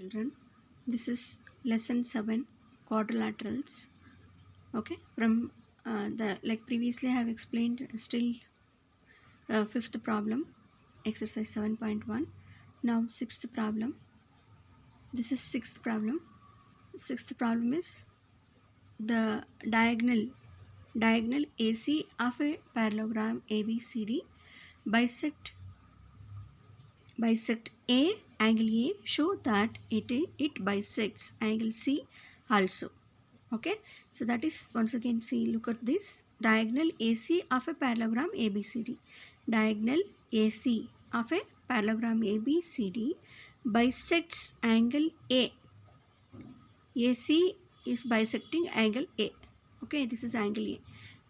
children. This is lesson 7 quadrilaterals. Okay, from the previously I have explained still fifth problem, exercise 7.1. Now sixth problem. This is sixth problem. Sixth problem is the diagonal AC of a parallelogram ABCD bisect A, angle A, show that it bisects angle C also. Okay, so that is, once again, see, look at this diagonal AC of a parallelogram ABCD. Diagonal AC of a parallelogram ABCD bisects angle A. AC is bisecting angle A. Okay, this is angle A.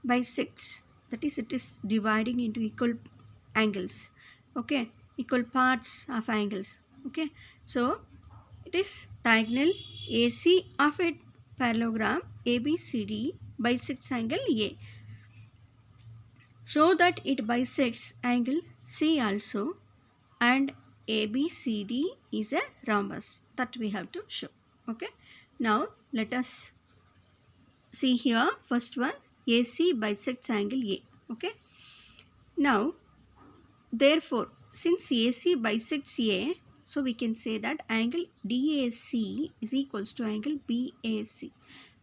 Bisects, that is, it is dividing into equal angles. Okay, equal parts of angles. Okay, so it is diagonal AC of a parallelogram ABCD bisects angle A. Show that it bisects angle C also, and ABCD is a rhombus. That we have to show. Okay, now let us see here. First one, AC bisects angle A. Okay, now therefore, since AC bisects A, so we can say that angle DAC is equals to angle BAC.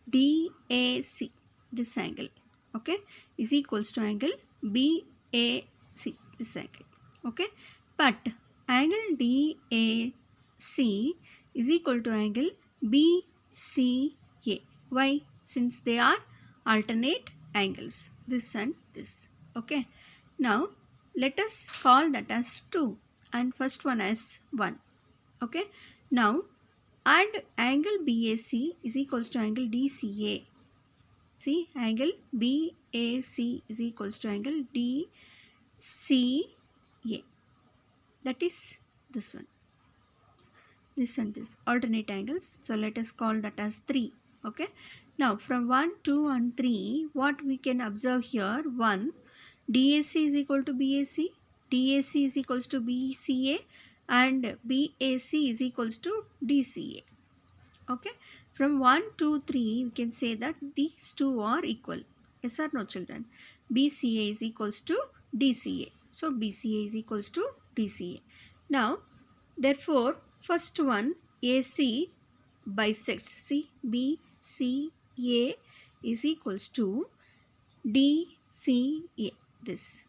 DAC, this angle, okay, is equals to angle BAC, this angle. Okay, but angle DAC is equal to angle BCA. Why? Since they are alternate angles, this and this. Okay, now let us call that as 2 and first one as 1. Okay, now and angle BAC is equals to angle DCA. See, angle BAC is equals to angle DCA. That is this one. This and this alternate angles. So let us call that as 3. Okay, now from 1, 2 and 3, what we can observe here, 1, DAC is equal to BAC, DAC is equals to BCA, and BAC is equals to DCA. Okay, from 1, 2, 3, we can say that these two are equal. Yes or no, children? BCA is equals to DCA. So BCA is equals to DCA. Now, therefore, first one, AC bisects. See, BCA is equals to DCA. This.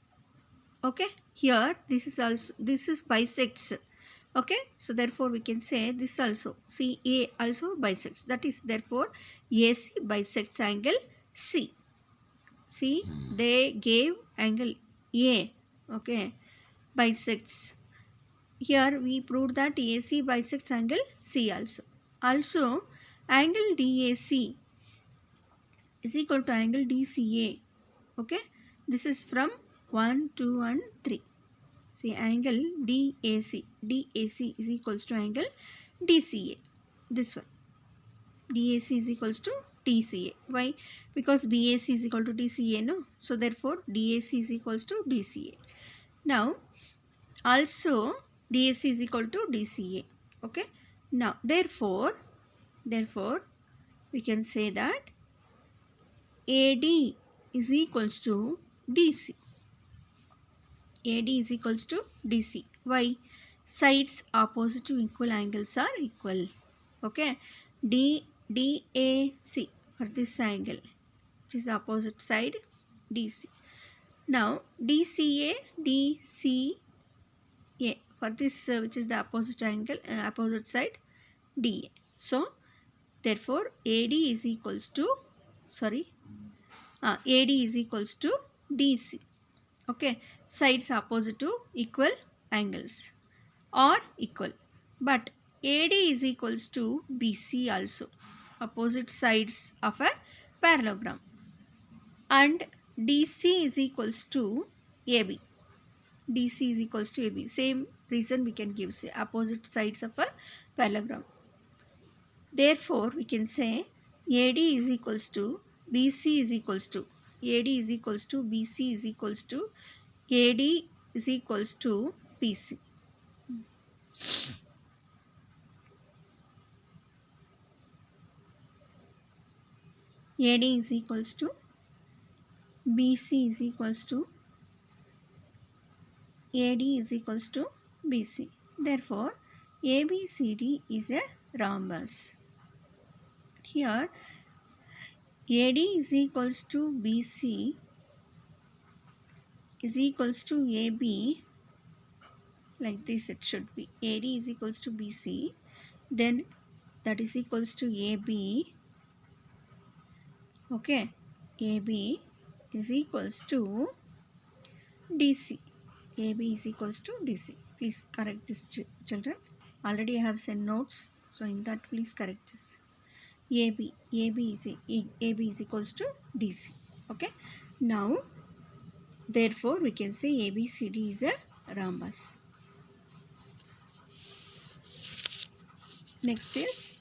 Okay, here this is bisects. Okay, so therefore we can say this also, CA also bisects. That is, therefore AC bisects angle C. See, they gave angle A. Okay, bisects. Here we proved that AC bisects angle C also. Also, angle DAC is equal to angle DCA. Okay, this is from 1, 2 and 3. See, angle DAC is equals to angle DCA. This one. DAC is equals to DCA. Why? Because BAC is equal to DCA, no? So, therefore, DAC is equals to DCA. Now, also, DAC is equal to DCA. Okay. Now, therefore, we can say that AD is equals to DC. AD is equals to DC. Why? Sides opposite to equal angles are equal. Okay. DAC for this angle, which is the opposite side, DC. Now, DCA for this, which is the opposite angle, opposite side, DA. So, therefore, AD is equals to, AD is equals to DC. Okay, sides opposite to equal angles or equal, but AD is equals to BC also, opposite sides of a parallelogram, and DC is equals to AB. DC is equals to AB. Same reason we can give, say, opposite sides of a parallelogram. Therefore, we can say AD is equals to BC is equals to AD is equals to BC is equals to AD is equals to BC. AD is equals to BC is equals to AD is equals to BC. Therefore, ABCD is a rhombus. Here, AD is equals to BC is equals to AB. Like this it should be. AD is equals to BC. Then that is equals to AB. Okay. AB is equals to DC. AB is equals to DC. Please correct this, children. Already I have sent notes. So in that please correct this. AB is equals to DC. Okay. Now therefore we can say ABCD is a rhombus. Next is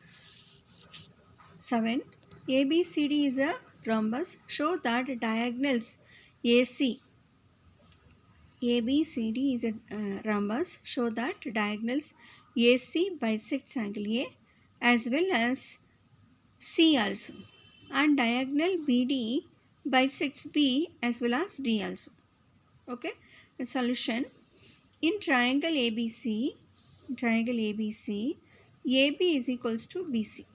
7. ABCD is a rhombus. Show that diagonals AC. ABCD is a rhombus. Show that diagonals AC bisects angle A as well as C also, and diagonal BD bisects B as well as D also. Okay. The solution: in triangle ABC, AB is equals to BC.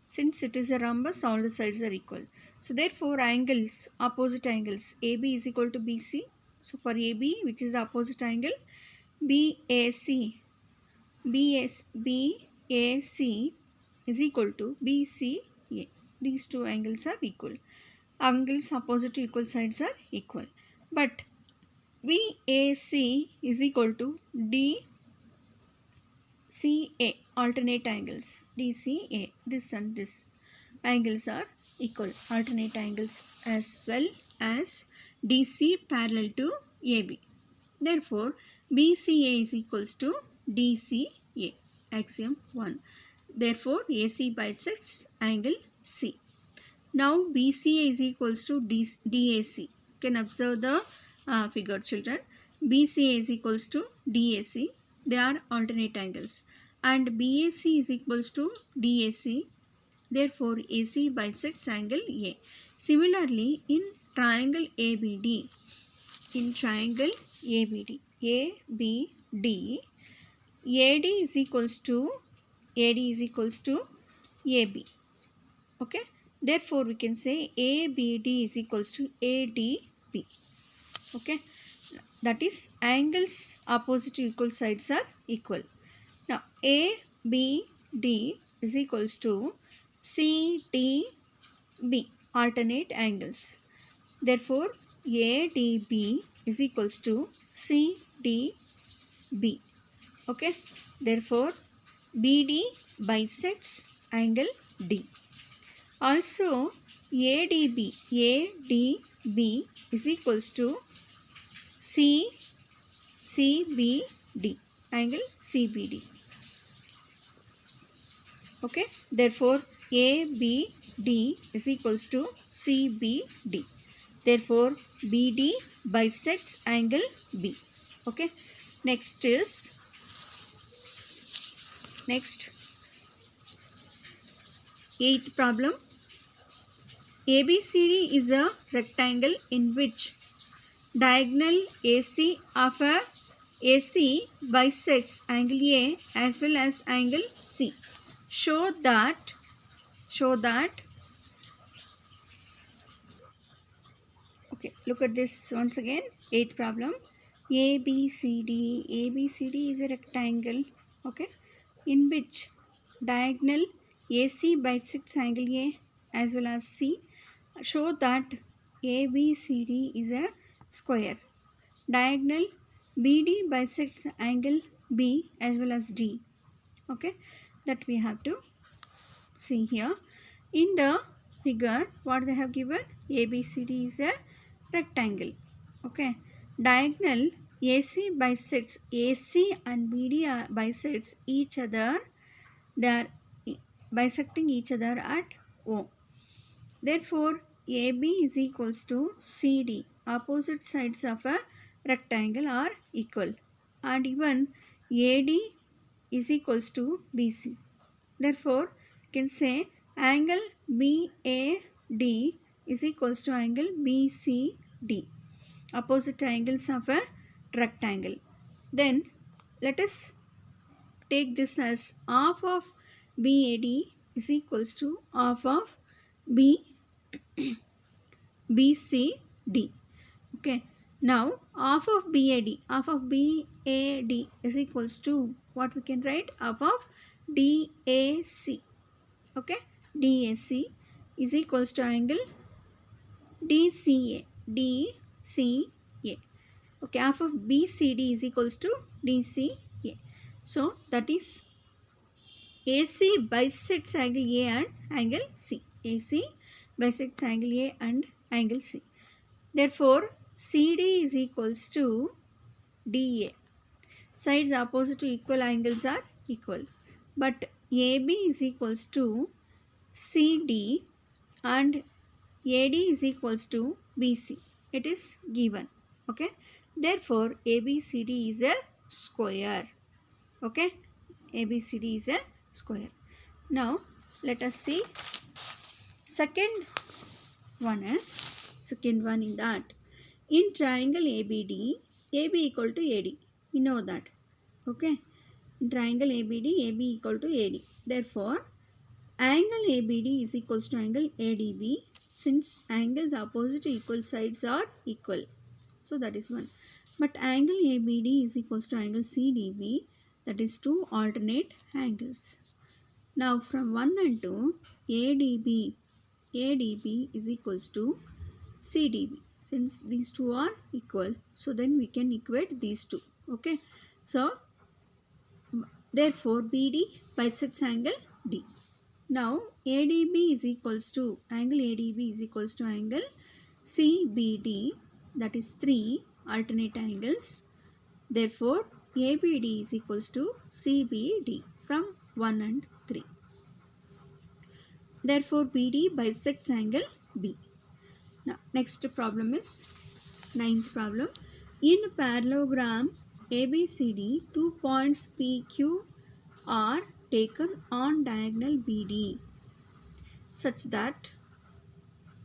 Since it is a rhombus, all the sides are equal. So therefore, angles, opposite angles, AB is equal to BC. So for AB, which is the opposite angle, BAC is equal to BCA. These two angles are equal. Angles opposite to equal sides are equal. But BAC is equal to DCA, alternate angles. DCA, this and this angles are equal, alternate angles, as well as DC parallel to AB. Therefore, BCA is equals to DCA. Axiom 1. Therefore, AC bisects angle C. Now, BCA is equals to DAC. You can observe the figure, children. BCA is equals to DAC. They are alternate angles. And BAC is equals to DAC. Therefore, AC bisects angle A. Similarly, in triangle ABD, ABD AD is equals to AB. Okay. Therefore, we can say ABD is equals to ADB. Okay. That is, angles opposite to equal sides are equal. Now, ABD is equals to CDB, alternate angles. Therefore, ADB is equals to CDB. Okay. Therefore, BD bisects angle D. Also, ADB is equals to CBD, angle CBD. Okay. Therefore, ABD is equals to CBD. Therefore, BD bisects angle B. Okay. Next, 8th problem. ABCD is a rectangle in which diagonal AC of a AC bisects angle A as well as angle C. Show that okay, look at this once again. 8th problem. ABCD is a rectangle, okay, in which diagonal AC bisects angle A as well as C. Show that ABCD is a square. Diagonal BD bisects angle B as well as D. Okay, that we have to see here. In the figure, what they have given? ABCD is a rectangle. Okay, diagonal AC bisects, AC and BD bisects each other. They are bisecting each other at O. Therefore, AB is equals to CD. Opposite sides of a rectangle are equal. And even AD is equals to BC. Therefore, you can say angle BAC D is equals to angle BCD, opposite angles of a rectangle. Then let us take this as half of BAD is equals to half of BCD. Okay. Now half of BAD is equals to what we can write, half of DAC. Okay. DAC is equals to angle DCA. Okay, half of BCD is equals to DCA. So that is AC bisects angle A and angle C. AC bisects angle A and angle C. Therefore, CD is equals to DA. Sides opposite to equal angles are equal. But AB is equals to CD and AD is equals to BC. It is given. Okay. Therefore, ABCD is a square. Okay. ABCD is a square. Now, let us see second one in that. In triangle ABD, AB equal to AD. We know that. Okay. In triangle ABD, AB equal to AD. Therefore, angle ABD is equals to angle ADB, since angles opposite to equal sides are equal. So that is one. But angle ABD is equals to angle CDB, that is two alternate angles. Now from 1 and 2, ADB is equals to CDB. Since these two are equal, so then we can equate these two. Okay. So therefore BD bisects angle D. Now ADB is equals to angle ADB is equals to angle CBD, that is 3 alternate angles. Therefore ABD is equals to CBD from 1 and 3. Therefore BD bisects angle B. Now next problem is 9th problem. In parallelogram ABCD, 2 points PQ are taken on diagonal BD such that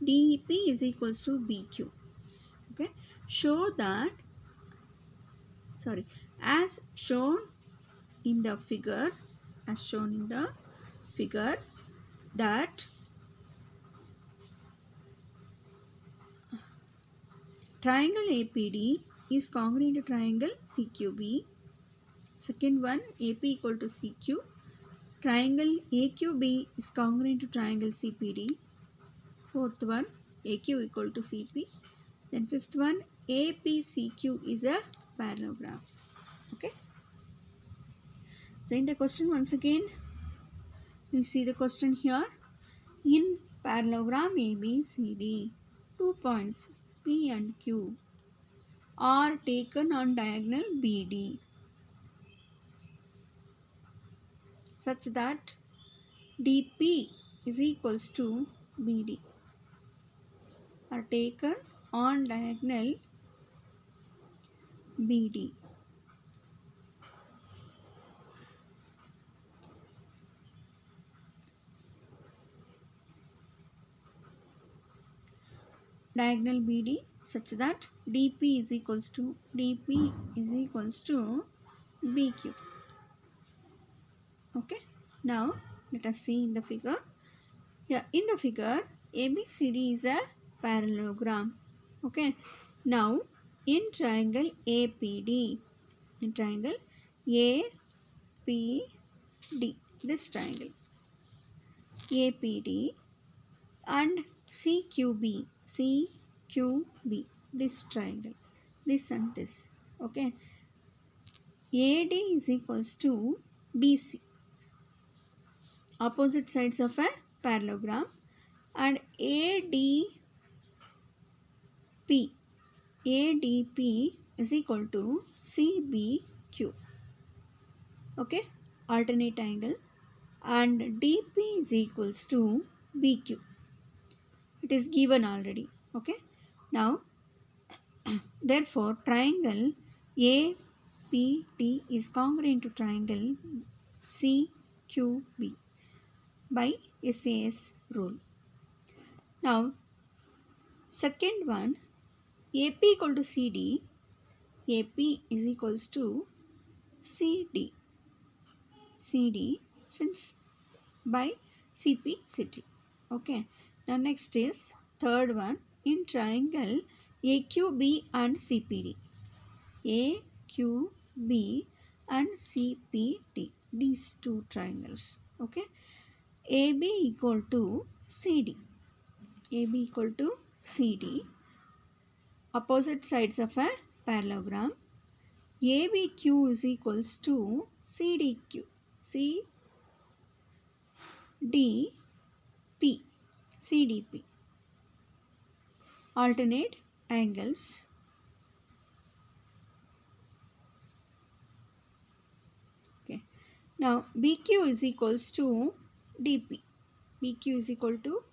DP is equals to BQ. Okay. Show that, as shown in the figure, that triangle APD is congruent to triangle CQB. Second one, AP equal to CQ. Triangle AQB is congruent to triangle CPD. Fourth one, AQ equal to CP. Then fifth one, APCQ is a parallelogram. Okay. So in the question once again, we see the question here. In parallelogram ABCD, 2 points P and Q are taken on diagonal BD such that DP is equals to BD, are taken on diagonal BD. Diagonal BD such that DP is equals to BQ. Okay. Now let us see in the figure. Here in the figure, ABCD is a parallelogram. Okay. Now in triangle APD, this triangle APD and CQB, this triangle, this and this. Okay. AD is equals to BC, opposite sides of a parallelogram, and ADP is equal to CBQ. Okay, alternate angle, and DP is equals to BQ. It is given already. Okay. Now therefore triangle APT is congruent to triangle CQB by SAS rule. Now second one, AP equal to CD, AP is equals to CD, CD since by CP/CD. Okay. Now next is third one, in triangle AQB and CPD. AQB and CPD, these two triangles. Okay. AB equal to CD. AB equal to CD, opposite sides of a parallelogram. ABQ is equals to CDQ. CDP, alternate angles. Okay. Now BQ is equals to DP. BQ is equal to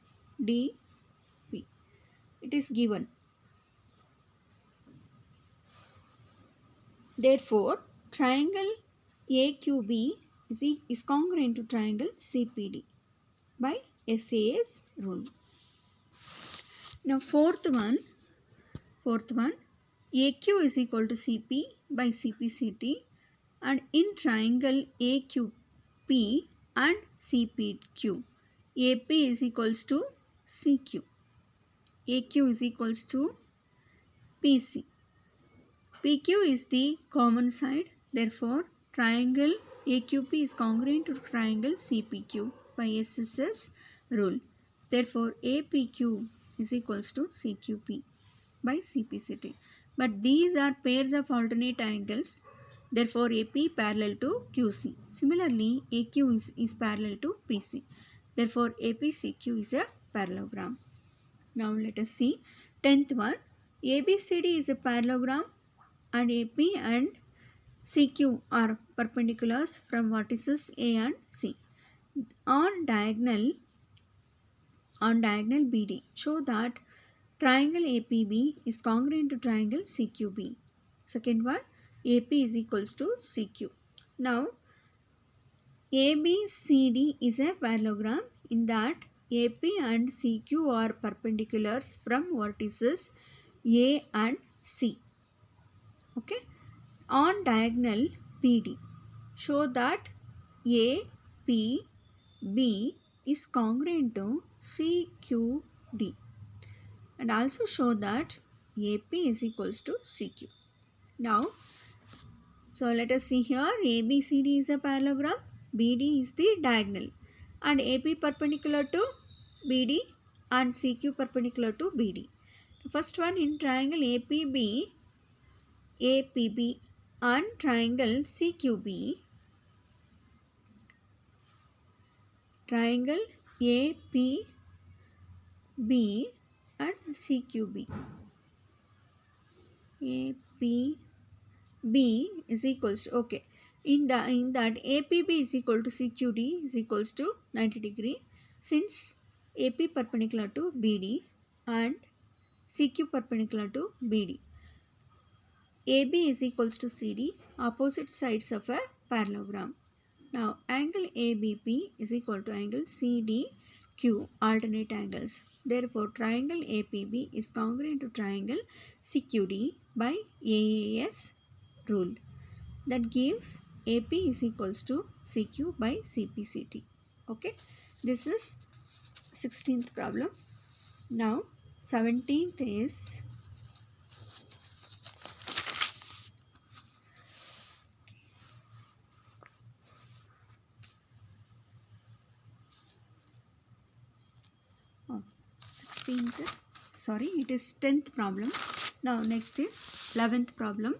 DP. It is given. Therefore, triangle AQB is congruent to triangle CPD by SAS rule. Now fourth one, AQ is equal to CP by CPCT, and in triangle AQP and CPQ, AP is equals to CQ, AQ is equals to PC. PQ is the common side, therefore triangle AQP is congruent to triangle CPQ by SSS rule. Therefore APQ is equals to CQP by CPCT. But these are pairs of alternate angles, therefore AP parallel to QC. Similarly AQ is parallel to PC. Therefore APCQ is a parallelogram. Now let us see 10th one. ABCD is a parallelogram and AP and CQ are perpendiculars from vertices A and C. On diagonal BD, show that triangle APB is congruent to triangle CQB. Second one, AP is equals to CQ. Now ABCD is a parallelogram in that AP and CQ are perpendiculars from vertices A and C. Okay. On diagonal BD, show that APB is congruent to CQD, and also show that AP is equals to CQ. Now, so let us see here, ABCD is a parallelogram, BD is the diagonal, and AP perpendicular to BD and CQ perpendicular to BD. The first one, in triangle APB and triangle CQB, triangle APB and CQB. APB is equals to, okay, in that APB is equal to CQD is equals to 90 degree, since AP perpendicular to BD and CQ perpendicular to BD. AB is equals to CD, opposite sides of a parallelogram. Now angle ABP is equal to angle CDQ, alternate angles. Therefore triangle APB is congruent to triangle CQD by AAS rule. That gives AP is equals to CQ by CPCT. Okay, this is 16th problem. Now 17th is it is 10th problem. Now next is 11th problem.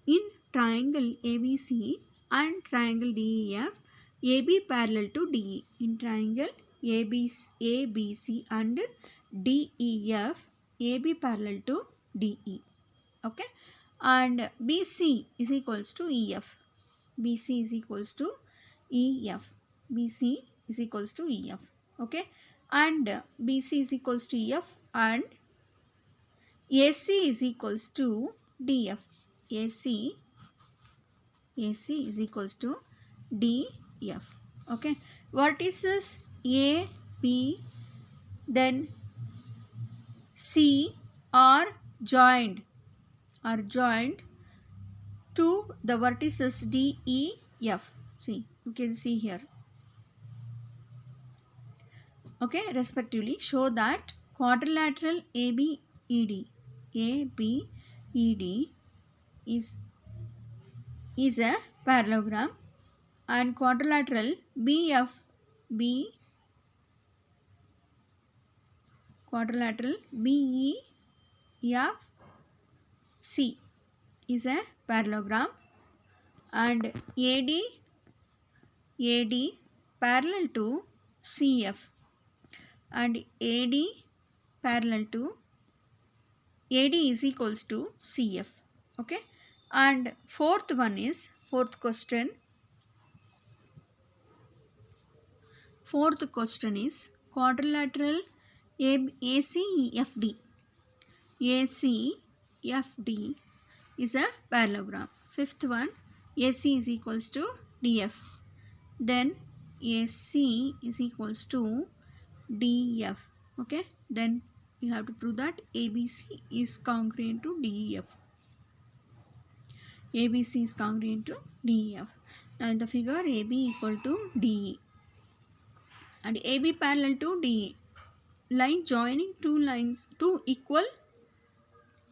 In triangle ABC and triangle DEF, AB parallel to DE. In triangle ABC and DEF, AB parallel to DE. Okay, and BC is equals to EF. BC is equals to EF. BC is equals to EF. Okay, and BC is equals to EF, and AC is equals to DF. AC is equals to DF. Okay, vertices A, B, then C are joined to the vertices D, E, F. See, you can see here. Okay, respectively, show that quadrilateral ABED is a parallelogram, and quadrilateral BEFC is a parallelogram, and AD parallel to CF, and AD parallel to AD is equals to CF. Okay, and fourth question is quadrilateral ACFD is a parallelogram. Fifth one, AC is equals to DF. Then AC is equals to DF. Okay, then you have to prove that ABC is congruent to DEF. ABC is congruent to DEF. Now in the figure, AB equal to DE and AB parallel to DE. Line joining two equal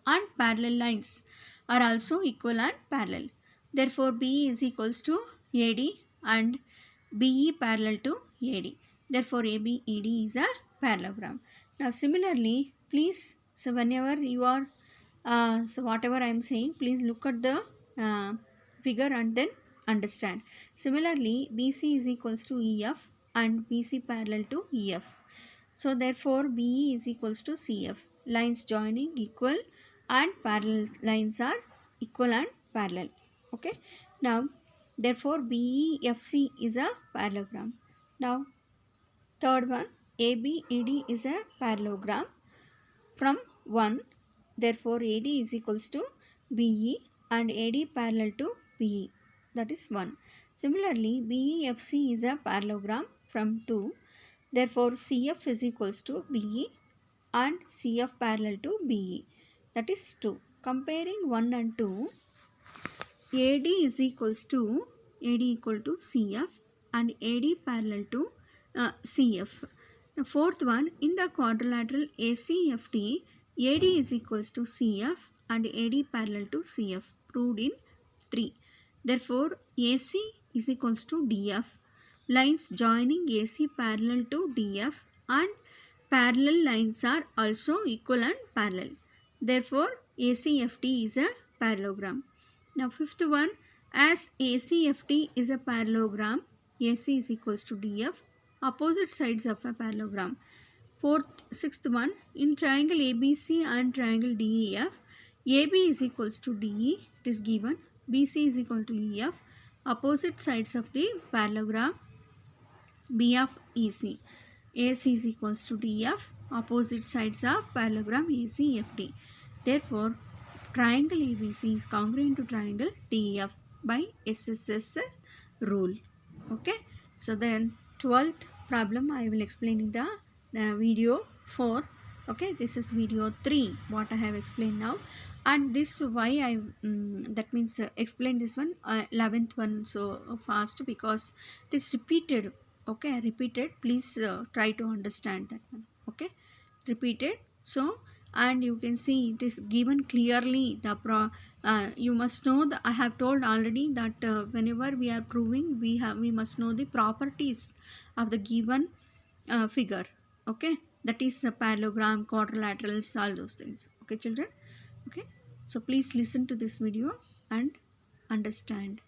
and parallel lines are also equal and parallel. Therefore, BE is equals to AD and BE parallel to AD. Therefore, ABED is a parallelogram. Now, similarly, please, so whenever you are, so whatever I am saying, please look at the figure and then understand. Similarly, BC is equals to EF and BC parallel to EF. So, therefore, BE is equals to CF. Lines joining equal and parallel lines are equal and parallel. Okay. Now, therefore, BEFC is a parallelogram. Now, third one, ABED is a parallelogram from 1. Therefore, AD is equals to BE and AD parallel to BE. That is 1. Similarly, BEFC is a parallelogram from 2. Therefore, CF is equals to BE and CF parallel to BE. That is 2. Comparing 1 and 2, AD is equals to CF and AD parallel to CF. The fourth one, in the quadrilateral ACFD, AD is equals to CF and AD parallel to CF, proved in 3. Therefore, AC is equals to DF. Lines joining AC parallel to DF and parallel lines are also equal and parallel. Therefore, ACFD is a parallelogram. Now, fifth one, as ACFD is a parallelogram, AC is equals to DF, opposite sides of a parallelogram. Sixth one, in triangle ABC and triangle DEF, AB is equals to DE, it is given, BC is equal to EF, opposite sides of the parallelogram BF EC. AC is equals to DF, opposite sides of parallelogram ACFD. Therefore, triangle ABC is congruent to triangle DEF by SSS rule. Okay. So then 12th problem I will explain in the video 4. Okay, this is video 3 what I have explained now, and this why I that means explain this one 11th one so fast because it is repeated. Okay, repeated. Please try to understand that one. Okay, repeated. So, and you can see it is given clearly the you must know that I have told already that whenever we are proving we must know the properties of the given figure. Okay, that is a parallelogram, quadrilaterals, all those things. Okay, children. Okay, so please listen to this video and understand.